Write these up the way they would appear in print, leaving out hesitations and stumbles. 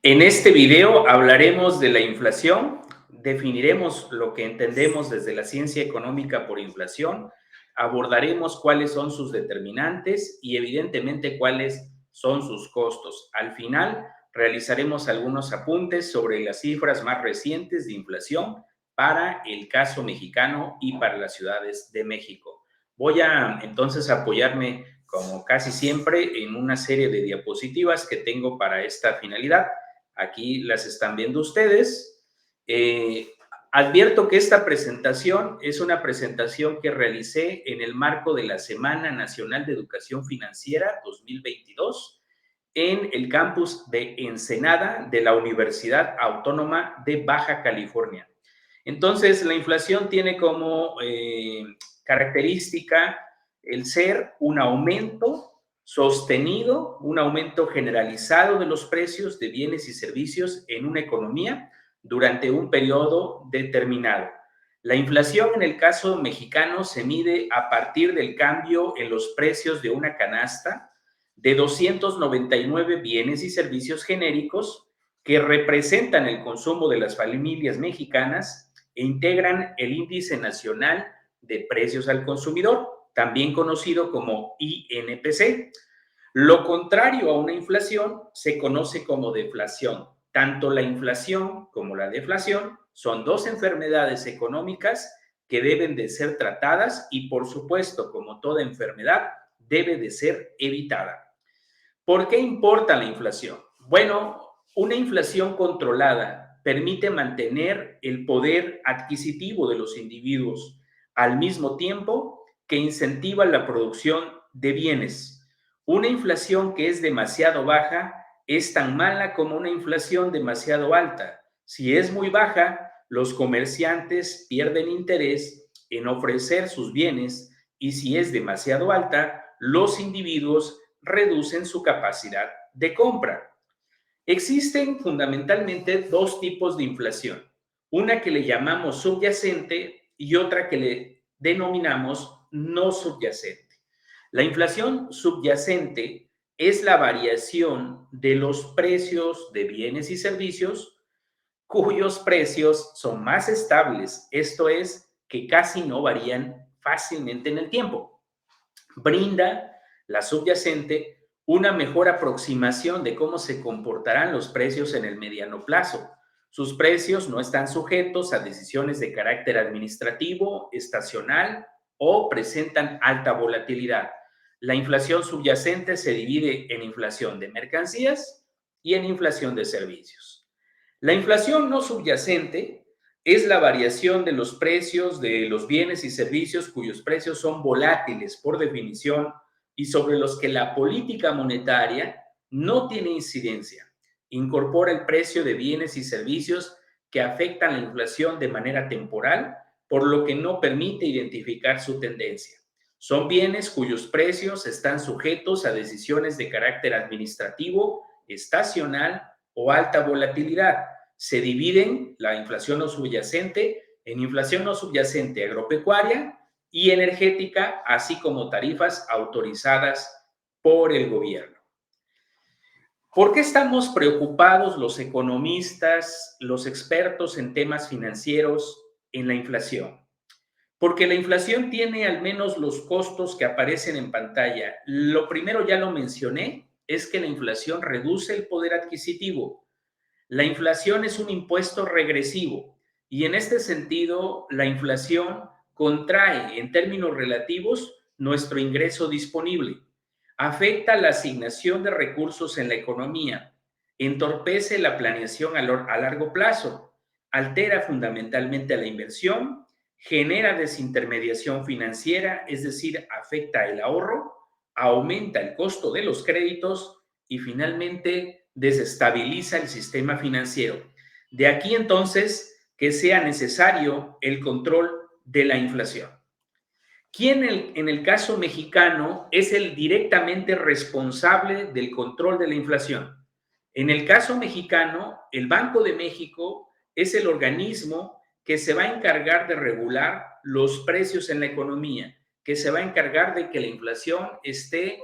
En este video hablaremos de la inflación, definiremos lo que entendemos desde la ciencia económica por inflación, abordaremos cuáles son sus determinantes y evidentemente cuáles son sus costos. Al final realizaremos algunos apuntes sobre las cifras más recientes de inflación para el caso mexicano y para las ciudades de México. Voy a entonces apoyarme, como casi siempre, en una serie de diapositivas que tengo para esta finalidad. Aquí las están viendo ustedes. Advierto que esta presentación es una presentación que realicé en el marco de la Semana Nacional de Educación Financiera 2022 en el campus de Ensenada de la Universidad Autónoma de Baja California. Entonces, la inflación tiene como característica el ser un aumento sostenido, un aumento generalizado de los precios de bienes y servicios en una economía durante un periodo determinado. La inflación en el caso mexicano se mide a partir del cambio en los precios de una canasta de 299 bienes y servicios genéricos que representan el consumo de las familias mexicanas e integran el Índice Nacional de Precios al Consumidor, también conocido como INPC. Lo contrario a una inflación se conoce como deflación. Tanto la inflación como la deflación son dos enfermedades económicas que deben de ser tratadas y, por supuesto, como toda enfermedad, debe de ser evitada. ¿Por qué importa la inflación? Bueno, una inflación controlada permite mantener el poder adquisitivo de los individuos al mismo tiempo que incentiva la producción de bienes. Una inflación que es demasiado baja es tan mala como una inflación demasiado alta. Si es muy baja, los comerciantes pierden interés en ofrecer sus bienes y si es demasiado alta, los individuos reducen su capacidad de compra. Existen fundamentalmente dos tipos de inflación, una que le llamamos subyacente y otra que le denominamos no subyacente. La inflación subyacente es la variación de los precios de bienes y servicios cuyos precios son más estables, esto es, que casi no varían fácilmente en el tiempo. Brinda la subyacente una mejor aproximación de cómo se comportarán los precios en el mediano plazo. Sus precios no están sujetos a decisiones de carácter administrativo, estacional o presentan alta volatilidad. La inflación subyacente se divide en inflación de mercancías y en inflación de servicios. La inflación no subyacente es la variación de los precios de los bienes y servicios cuyos precios son volátiles por definición y sobre los que la política monetaria no tiene incidencia. Incorpora el precio de bienes y servicios que afectan la inflación de manera temporal, por lo que no permite identificar su tendencia. Son bienes cuyos precios están sujetos a decisiones de carácter administrativo, estacional o alta volatilidad. Se dividen la inflación no subyacente en inflación no subyacente agropecuaria y energética, así como tarifas autorizadas por el gobierno. ¿Por qué estamos preocupados los economistas, los expertos en temas financieros en la inflación? Porque la inflación tiene al menos los costos que aparecen en pantalla. Lo primero, ya lo mencioné, es que la inflación reduce el poder adquisitivo. La inflación es un impuesto regresivo y en este sentido la inflación contrae en términos relativos nuestro ingreso disponible, afecta la asignación de recursos en la economía, entorpece la planeación a largo plazo, altera fundamentalmente a la inversión, genera desintermediación financiera, es decir, afecta el ahorro, aumenta el costo de los créditos y finalmente desestabiliza el sistema financiero. De aquí entonces que sea necesario el control de la inflación. ¿Quién en el caso mexicano es el directamente responsable del control de la inflación? En el caso mexicano, el Banco de México es el organismo que se va a encargar de regular los precios en la economía, que se va a encargar de que la inflación esté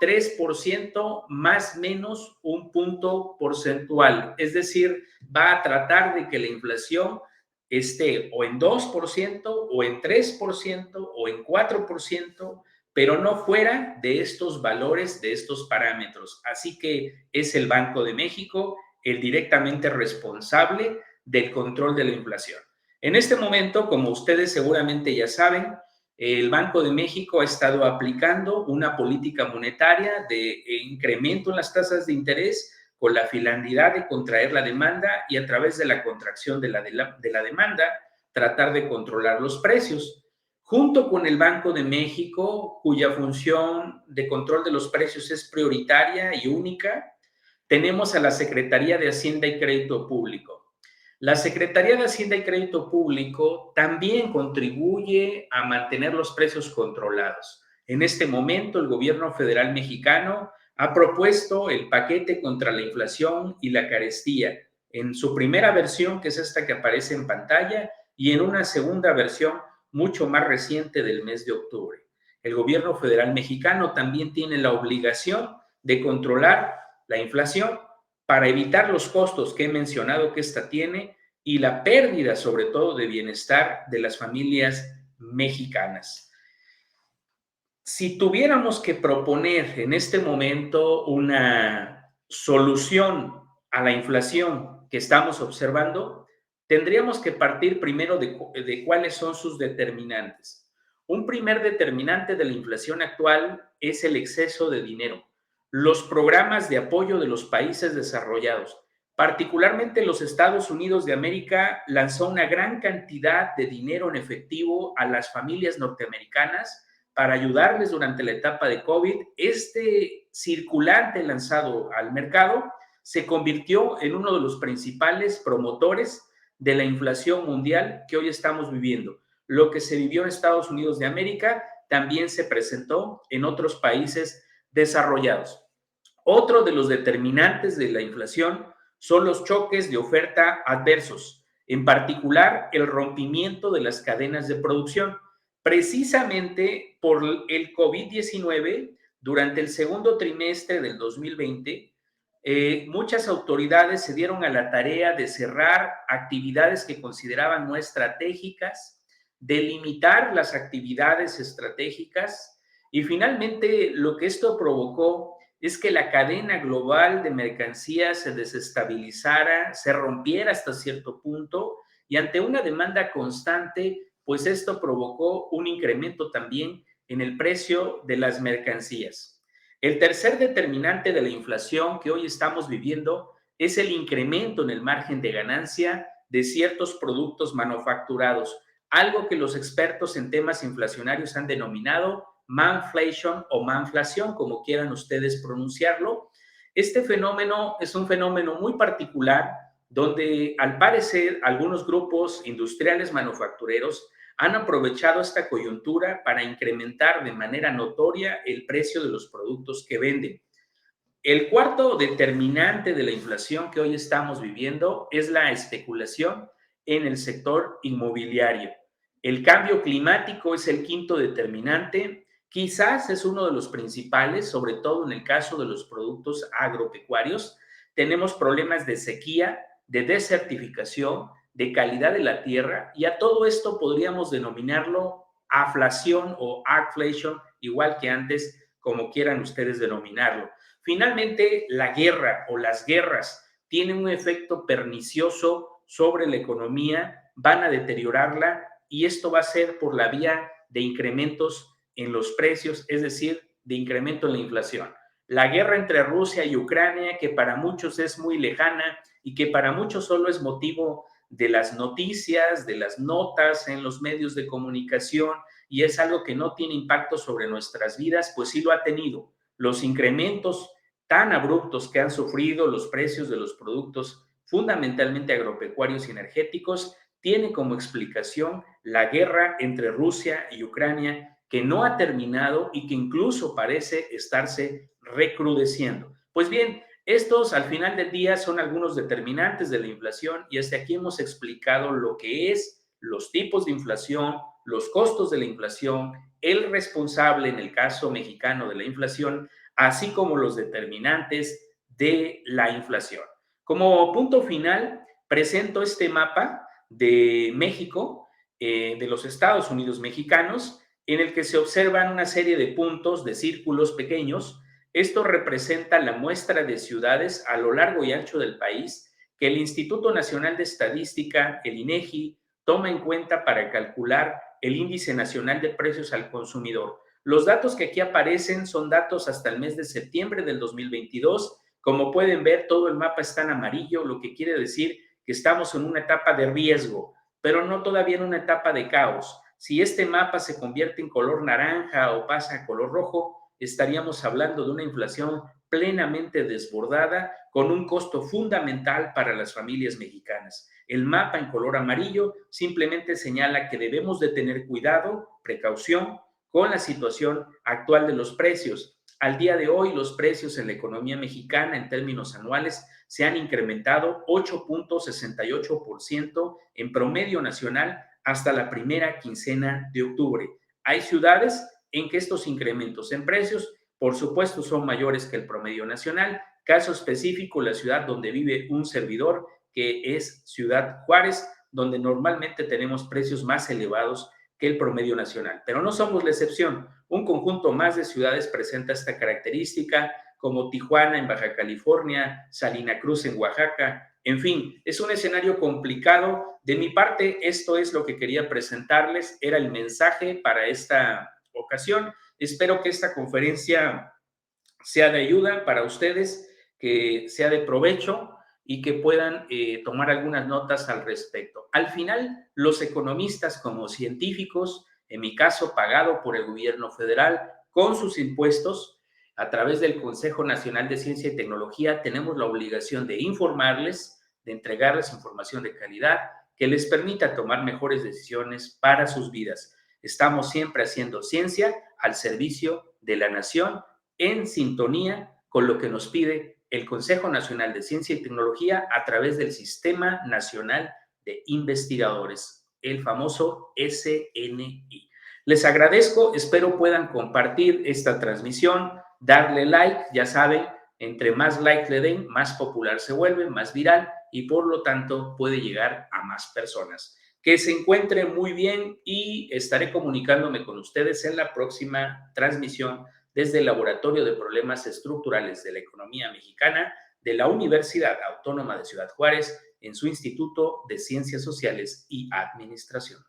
3% más menos un punto porcentual. Es decir, va a tratar de que la inflación esté o en 2% o en 3% o en 4%, pero no fuera de estos valores, de estos parámetros. Así que es el Banco de México el directamente responsable del control de la inflación. En este momento, como ustedes seguramente ya saben, el Banco de México ha estado aplicando una política monetaria de incremento en las tasas de interés con la finalidad de contraer la demanda y a través de la contracción de la demanda tratar de controlar los precios. Junto con el Banco de México, cuya función de control de los precios es prioritaria y única, tenemos a la Secretaría de Hacienda y Crédito Público. La Secretaría de Hacienda y Crédito Público también contribuye a mantener los precios controlados. En este momento, el gobierno federal mexicano ha propuesto el paquete contra la inflación y la carestía en su primera versión, que es esta que aparece en pantalla, y en una segunda versión mucho más reciente del mes de octubre. El gobierno federal mexicano también tiene la obligación de controlar la inflación para evitar los costos que he mencionado que esta tiene y la pérdida, sobre todo, de bienestar de las familias mexicanas. Si tuviéramos que proponer en este momento una solución a la inflación que estamos observando, tendríamos que partir primero de cuáles son sus determinantes. Un primer determinante de la inflación actual es el exceso de dinero. Los programas de apoyo de los países desarrollados, particularmente los Estados Unidos de América, lanzó una gran cantidad de dinero en efectivo a las familias norteamericanas para ayudarles durante la etapa de COVID. Este circulante lanzado al mercado se convirtió en uno de los principales promotores de la inflación mundial que hoy estamos viviendo. Lo que se vivió en Estados Unidos de América también se presentó en otros países desarrollados. Otro de los determinantes de la inflación son los choques de oferta adversos, en particular el rompimiento de las cadenas de producción. Precisamente por el COVID-19, durante el segundo trimestre del 2020, muchas autoridades se dieron a la tarea de cerrar actividades que consideraban no estratégicas, de limitar las actividades estratégicas y finalmente lo que esto provocó es que la cadena global de mercancías se desestabilizara, se rompiera hasta cierto punto y ante una demanda constante, pues esto provocó un incremento también en el precio de las mercancías. El tercer determinante de la inflación que hoy estamos viviendo es el incremento en el margen de ganancia de ciertos productos manufacturados, algo que los expertos en temas inflacionarios han denominado manflation o manflación, como quieran ustedes pronunciarlo. Este fenómeno es un fenómeno muy particular donde al parecer algunos grupos industriales manufactureros han aprovechado esta coyuntura para incrementar de manera notoria el precio de los productos que venden. El cuarto determinante de la inflación que hoy estamos viviendo es la especulación en el sector inmobiliario. El cambio climático es el quinto determinante, quizás es uno de los principales, sobre todo en el caso de los productos agropecuarios. Tenemos problemas de sequía, de desertificación, de calidad de la tierra y a todo esto podríamos denominarlo aflación o agflation, igual que antes, como quieran ustedes denominarlo. Finalmente, la guerra o las guerras tienen un efecto pernicioso sobre la economía, van a deteriorarla y esto va a ser por la vía de incrementos en los precios, es decir, de incremento en la inflación. La guerra entre Rusia y Ucrania, que para muchos es muy lejana y que para muchos solo es motivo de las noticias, de las notas en los medios de comunicación y es algo que no tiene impacto sobre nuestras vidas, pues sí lo ha tenido. Los incrementos tan abruptos que han sufrido los precios de los productos fundamentalmente agropecuarios y energéticos tiene como explicación la guerra entre Rusia y Ucrania que no ha terminado y que incluso parece estarse recrudeciendo. Pues bien, estos al final del día son algunos determinantes de la inflación y hasta aquí hemos explicado lo que es los tipos de inflación, los costos de la inflación, el responsable en el caso mexicano de la inflación, así como los determinantes de la inflación. Como punto final, presento este mapa de México, de los Estados Unidos mexicanos, en el que se observan una serie de puntos, de círculos pequeños. Esto representa la muestra de ciudades a lo largo y ancho del país que el Instituto Nacional de Estadística, el INEGI, toma en cuenta para calcular el Índice Nacional de Precios al Consumidor. Los datos que aquí aparecen son datos hasta el mes de septiembre del 2022. Como pueden ver, todo el mapa está en amarillo, lo que quiere decir que estamos en una etapa de riesgo, pero no todavía en una etapa de caos. Si este mapa se convierte en color naranja o pasa a color rojo, estaríamos hablando de una inflación plenamente desbordada con un costo fundamental para las familias mexicanas. El mapa en color amarillo simplemente señala que debemos de tener cuidado, precaución con la situación actual de los precios. Al día de hoy, los precios en la economía mexicana en términos anuales se han incrementado 8.68% en promedio nacional hasta la primera quincena de octubre. Hay ciudades en que estos incrementos en precios, por supuesto, son mayores que el promedio nacional. Caso específico, la ciudad donde vive un servidor, que es Ciudad Juárez, donde normalmente tenemos precios más elevados que el promedio nacional. Pero no somos la excepción. Un conjunto más de ciudades presenta esta característica, como Tijuana en Baja California, Salina Cruz en Oaxaca. En fin, es un escenario complicado. De mi parte, esto es lo que quería presentarles. Era el mensaje para esta ocasión. Espero que esta conferencia sea de ayuda para ustedes, que sea de provecho y que puedan tomar algunas notas al respecto. Al final, los economistas como científicos, en mi caso pagado por el gobierno federal, con sus impuestos, a través del Consejo Nacional de Ciencia y Tecnología, tenemos la obligación de informarles, de entregarles información de calidad que les permita tomar mejores decisiones para sus vidas. Estamos siempre haciendo ciencia al servicio de la nación, en sintonía con lo que nos pide el Consejo Nacional de Ciencia y Tecnología a través del Sistema Nacional de Investigadores, el famoso SNI. Les agradezco, espero puedan compartir esta transmisión, darle like, ya saben, entre más like le den, más popular se vuelve, más viral y por lo tanto puede llegar a más personas. Que se encuentren muy bien y estaré comunicándome con ustedes en la próxima transmisión desde el Laboratorio de Problemas Estructurales de la Economía Mexicana de la Universidad Autónoma de Ciudad Juárez en su Instituto de Ciencias Sociales y Administración.